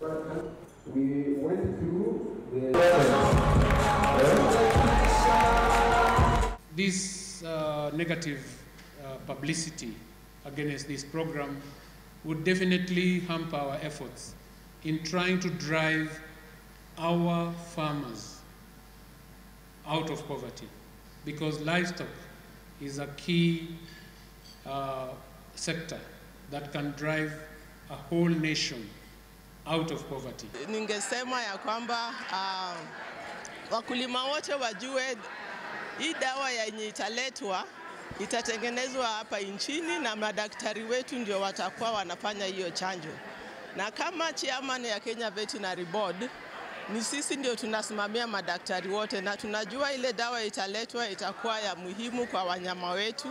We went through this negative publicity against this program would definitely hamper our efforts in trying to drive our farmers out of poverty, because livestock is a key sector that can drive a whole nation out of poverty. Ningesema ya kwamba wakulima wote wajue hii dawa yenye italetwa itatengenezwa hapa nchini na madaktari wetu ndio watakuwa wanafanya hiyo chanjo. Na kama chairman ya Kenya Veterinary Board, ni sisi ndio tunasimamia madaktari wote na tunajua ile dawa italetwa itakuwa ya muhimu kwa wanyama wetu,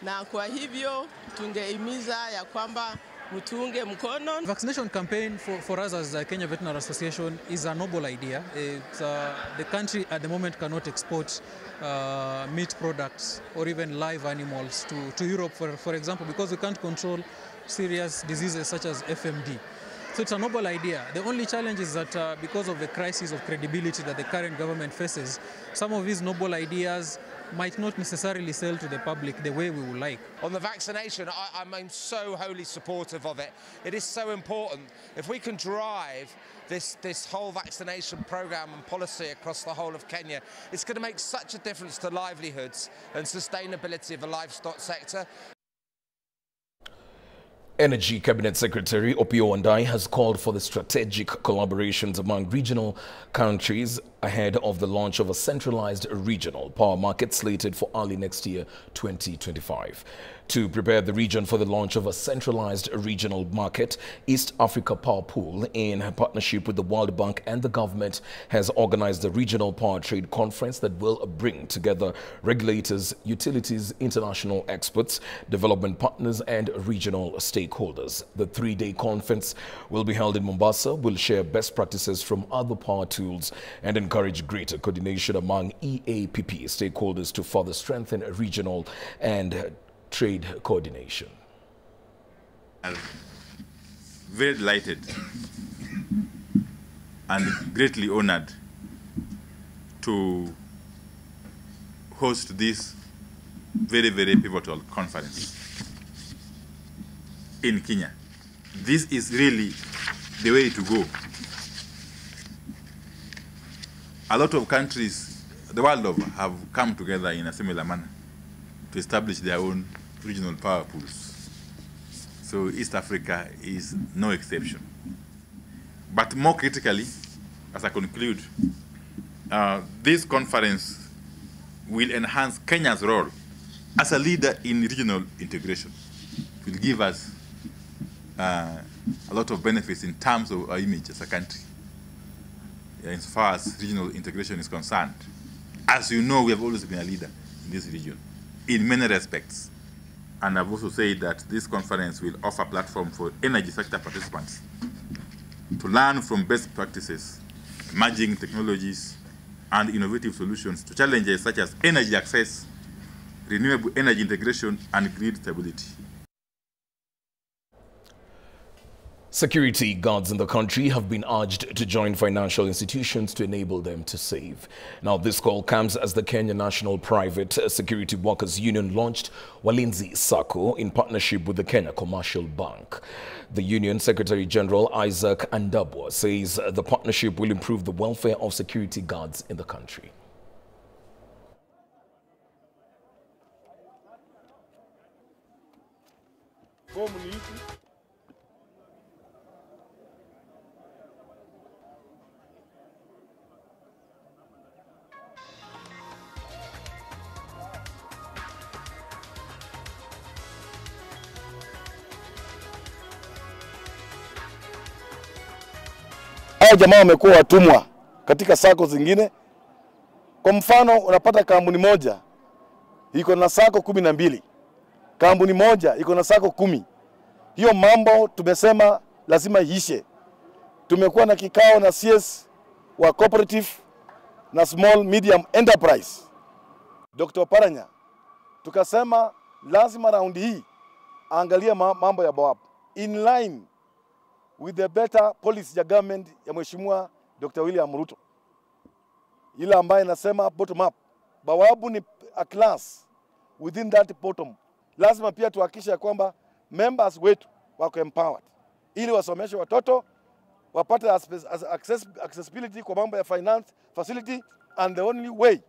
na kwa hivyo tungehimiza ya kwamba mtuunge mkono. Vaccination campaign for us as the Kenya Veterinary Association is a noble idea. The country at the moment cannot export meat products or even live animals to Europe, for example, because we can't control serious diseases such as FMD. So it's a noble idea. The only challenge is that because of the crisis of credibility that the current government faces, some of these noble ideas might not necessarily sell to the public the way we would like. On the vaccination, I'm so wholly supportive of it. It is so important. If we can drive this whole vaccination program and policy across the whole of Kenya, it's going to make such a difference to livelihoods and sustainability of the livestock sector. Energy Cabinet Secretary Opiyo Wandayi has called for the strategic collaborations among regional countries ahead of the launch of a centralized regional power market slated for early next year, 2025. To prepare the region for the launch of a centralized regional market, East Africa Power Pool, in partnership with the World Bank and the government, has organized a regional power trade conference that will bring together regulators, utilities, international experts, development partners, and regional stakeholders. The three-day conference will be held in Mombasa, will share best practices from other power tools, and encourage greater coordination among EAPP stakeholders to further strengthen regional and trade coordination. I'm very delighted and greatly honored to host this very, very pivotal conference in Kenya. This is really the way to go. A lot of countries the world over have come together in a similar manner to establish their own regional power pools. So East Africa is no exception. But more critically, as I conclude, this conference will enhance Kenya's role as a leader in regional integration. It will give us a lot of benefits in terms of our image as a country, as far as regional integration is concerned. As you know, we have always been a leader in this region, in many respects. And I've also said that this conference will offer a platform for energy sector participants to learn from best practices, emerging technologies, and innovative solutions to challenges such as energy access, renewable energy integration, and grid stability. Security guards in the country have been urged to join financial institutions to enable them to save. Now, this call comes as the Kenya National Private Security Workers Union launched Walinzi Sacco in partnership with the Kenya Commercial Bank. The Union Secretary General Isaac Andabwa says the partnership will improve the welfare of security guards in the country. Hao jamaa wamekuwa watumwa katika sako zingine. Kwa mfano, unapata kampuni moja iko na sako 12. Kampuni moja iko na sako 10. Hiyo mambo tumesema lazima iishe. Tumekuwa na kikao na CS wa cooperative na small medium enterprise, Dr. Paranya. Tukasema lazima raundi hii angalia mambo ya BOAP in line with the better policy ya government ya Mheshimiwa Dr. William Ruto. Ile ambaye nasema bottom up. Bawabu ni a class within that bottom. Lazima pia tuhakikishe kwamba members wetu wako empowered. Ili wasomeshe watoto, wapate accessibility kwa mambo ya finance facility, and the only way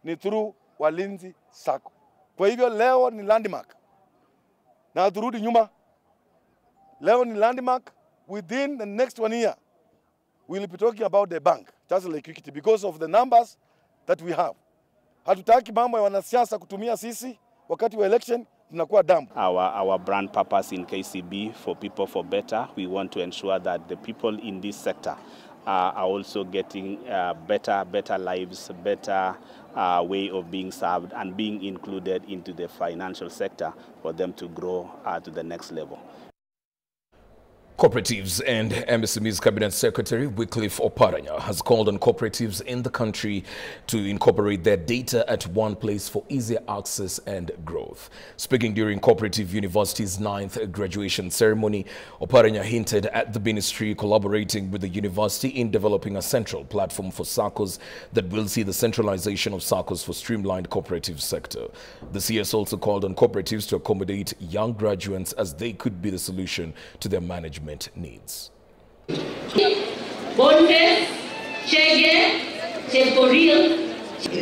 ni through Walinzi Sacco. Kwa hivyo leo ni landmark. Na turudi nyuma. Leo ni landmark. Within the next 1 year, we'll be talking about the bank, just like equity, because of the numbers that we have. Hatutaki mambo ya wanasiasa kutumia sisi wakati wa election tunakuwa dumb. Our brand purpose in KCB, for people for better, we want to ensure that the people in this sector are also getting better lives, better way of being served and being included into the financial sector for them to grow to the next level. Cooperatives and MSME's Cabinet Secretary Wycliffe Oparanya has called on cooperatives in the country to incorporate their data at one place for easier access and growth. Speaking during Cooperative University's 9th graduation ceremony, Oparanya hinted at the ministry collaborating with the university in developing a central platform for SACCOs that will see the centralization of SACCOs for streamlined cooperative sector. The CS also called on cooperatives to accommodate young graduates as they could be the solution to their management needs. In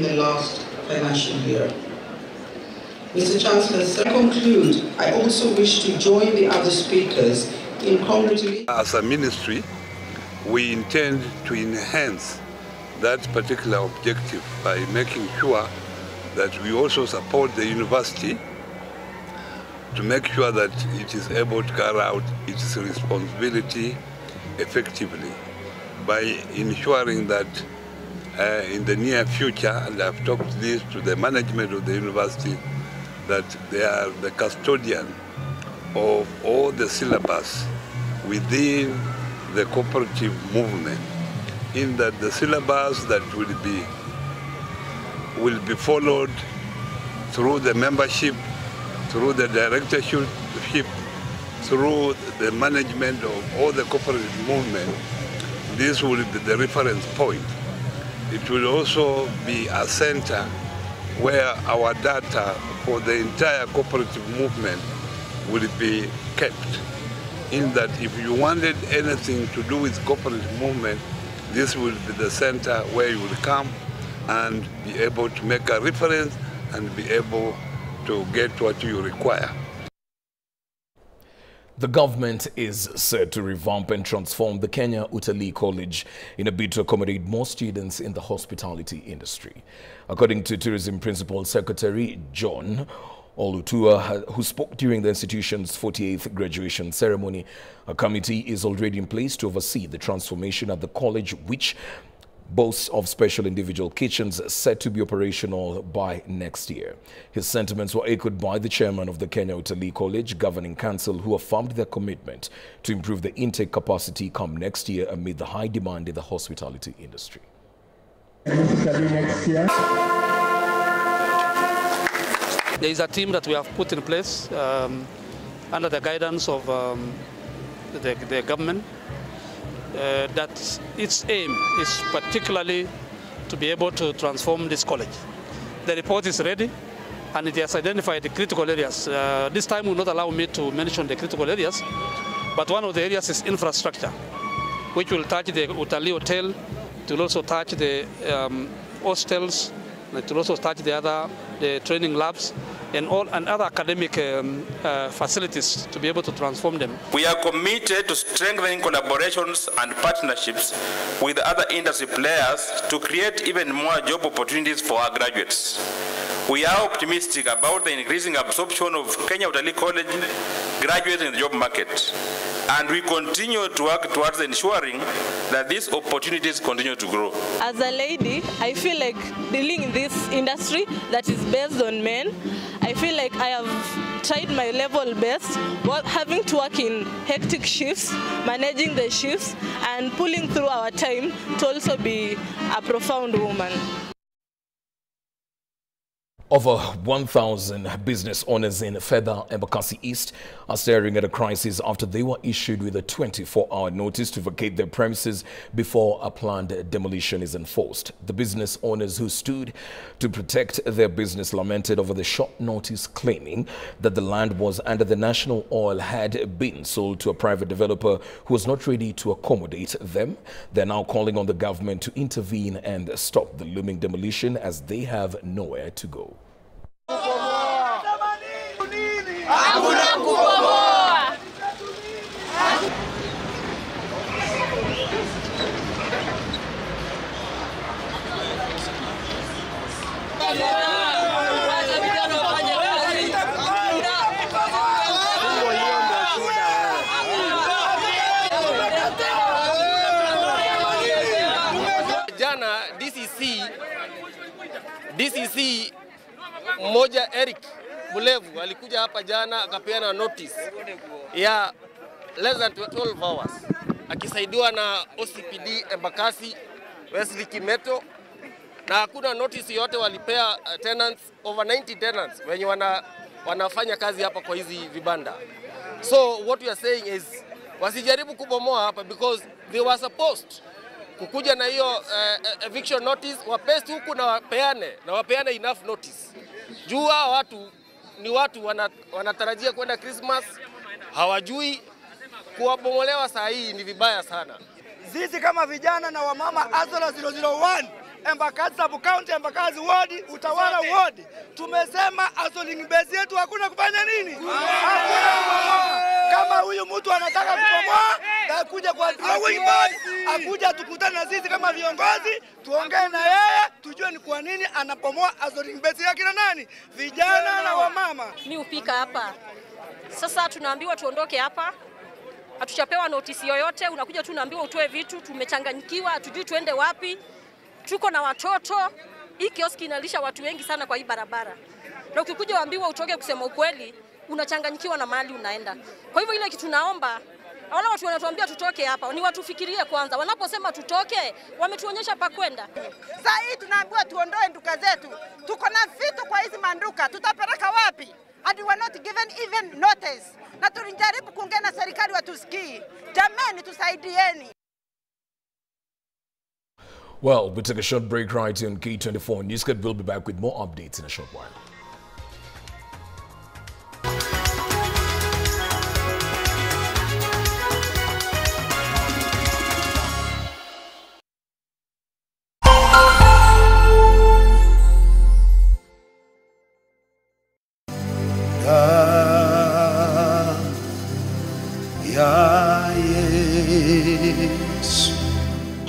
the last financial year. Mr. Chancellor, to conclude, I also wish to join the other speakers in congratulating. As a ministry, we intend to enhance that particular objective by making sure that we also support the university to make sure that it is able to carry out its responsibility effectively by ensuring that in the near future, and I've talked this to the management of the university, that they are the custodian of all the syllabus within the cooperative movement, in that the syllabus that will be followed through the membership, through the directorship, through the management of all the cooperative movement. This will be the reference point. It will also be a center where our data for the entire cooperative movement will be kept. In that if you wanted anything to do with cooperative movement, this will be the center where you will come and be able to make a reference and be able to get what you require. The government is set to revamp and transform the Kenya Utalii College in a bid to accommodate more students in the hospitality industry. According to Tourism Principal Secretary John Olutua, who spoke during the institution's 48th graduation ceremony, a committee is already in place to oversee the transformation at the college, which boasts of special individual kitchens set to be operational by next year. His sentiments were echoed by the chairman of the Kenya Utalii College Governing Council, who affirmed their commitment to improve the intake capacity come next year amid the high demand in the hospitality industry. There is a team that we have put in place under the guidance of the government. That its aim is particularly to be able to transform this college. The report is ready and it has identified the critical areas. This time will not allow me to mention the critical areas, but one of the areas is infrastructure, which will touch the Utalii Hotel, it will also touch the hostels, it will also touch the training labs, and other academic facilities to be able to transform them. We are committed to strengthening collaborations and partnerships with other industry players to create even more job opportunities for our graduates. We are optimistic about the increasing absorption of Kenya Utalii College graduates in the job market, and we continue to work towards ensuring that these opportunities continue to grow. As a lady, I feel like dealing in this industry that is based on men, I feel like I have tried my level best, having to work in hectic shifts, managing the shifts, and pulling through our time to also be a profound woman. Over 1,000 business owners in Feather, Embakasi East are staring at a crisis after they were issued with a 24-hour notice to vacate their premises before a planned demolition is enforced. The business owners who stood to protect their business lamented over the short notice, claiming that the land was under the national oil had been sold to a private developer who was not ready to accommodate them. They're now calling on the government to intervene and stop the looming demolition as they have nowhere to go. Jana DCC mmoja Eric Bulevu alikuja hapa jana akapeana notice ya less than 12 hours akisaidiwa na OCPD Embakasi Wesley Kimeto, na hakuna notice yote walipea tenants, over 90 tenants wenye wanafanya kazi hapa kwa hizi vibanda. So what we are saying is wasijaribu kubomoa hapa because they were supposed kukuja na hiyo eviction notice, wapesti huku na wapeane enough notice. Jua watu ni watu wanatarajia kwenda Christmas, hawajui kuwabomolewa saa hii ni vibaya sana. Sisi kama vijana na wamama Azola 001 Embakasi Sub County, Embakasi Ward, Utawala Ward, tumesema Azoling base yetu hakuna kufanya nini? Hakuna kubomoa. Kama huyu mtu anataka kubomoa, akuja kwa drawing board, akuja tukutane na sisi kama viongozi, tuongee na yeye, tujue ni kwa nini anabomoa Azoling base yake na nani? Vijana na wamama. Mimi upika hapa. Sasa tunaambiwa tuondoke hapa. Hatuchapewa notice yoyote, unakuja tu unaambiwa utoe vitu, tumechanganyikiwa, hatujui tuende wapi. Tuko na watoto, hii kioski inalisha watu wengi sana kwa hii barabara. Na ukikuja waambiwa utoke, kusema ukweli, unachanganyikiwa na mahali unaenda. Kwa hivyo ile kitu naomba, wale watu wanatuambia tutoke hapa, ni watufikirie kwanza. Wanaposema tutoke, wametuonyesha pa kwenda. Sasa hii tunaambiwa tuondoe nduka zetu. Tuko na vitu kwa hizi manduka, tutapeleka wapi? And we are not given even notice. Na tulijaribu kuongea na serikali watusikii. Jamani tusaidieni. Well, we take a short break right here on K24 News. We'll be back with more updates in a short while.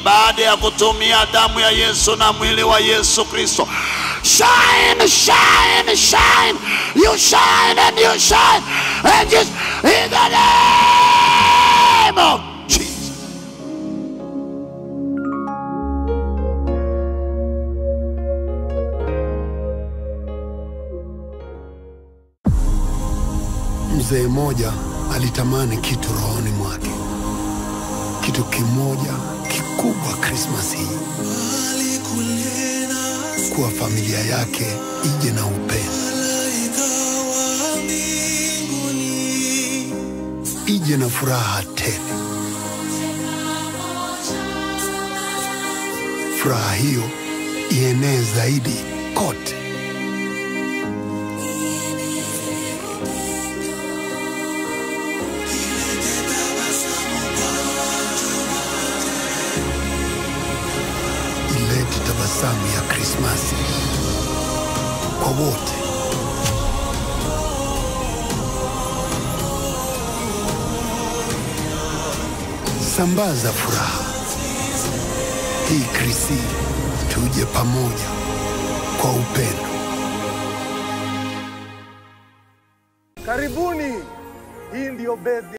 Baada ya kutumia damu ya Yesu na mwili wa Yesu Kristo, shine, shine, shine, you shine and you shine, and just in the name of Jesus. Mzee mmoja alitamani kitu rohoni mwake, kitu kimoja kikubwa Christmas hii, kuwa familia yake ije na upendo, ije na furaha tele. Furaha hiyo ienee zaidi kote. Tabasamu ya Krismasi kwa wote. Sambaza furaha hii Krisi, tuje pamoja kwa upendo. Karibuni, hii ndio birthday